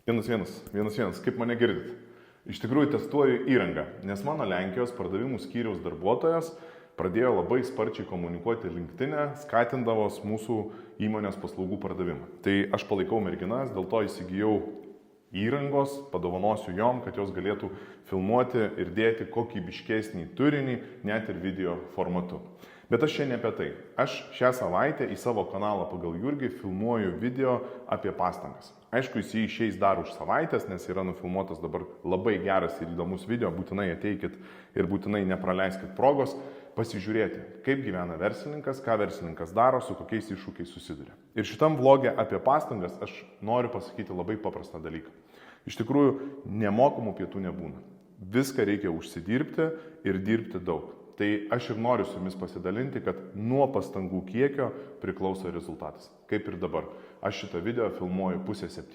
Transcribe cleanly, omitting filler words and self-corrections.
Vienas, kaip mane girdit. Iš tikrųjų testuoju įrangą, nes mano Lenkijos pardavimų skyriaus darbuotojas pradėjo labai sparčiai komunikuoti LinkedIn'e, skatindavos mūsų įmonės paslaugų pardavimą. Tai aš palaikau merginas, dėl to įsigijau įrangos, padovanosiu jom, kad jos galėtų filmuoti ir dėti kokybiškesnį turinį, net ir video formatu. Bet aš čia ne apie tai. Aš šią savaitę į savo kanalą pagal Jurgį filmuoju video apie pastangas. Aišku, jis išeis dar už savaitės, nes yra nufilmuotas dabar labai geras ir įdomus video, būtinai ateikit ir būtinai nepraleiskit progos pasižiūrėti, kaip gyvena verslininkas, ką verslininkas daro, su kokiais iššūkiais susiduria. Ir šitam vlogė apie pastangas aš noriu pasakyti labai paprastą dalyką. Iš tikrųjų, nemokamų pietų nebūna. Viską reikia užsidirbti ir dirbti daug. Tai aš ir noriu su jumis pasidalinti, kad nuo pastangų kiekio priklauso rezultatas. Kaip ir dabar. Aš šitą video filmuoju 6:30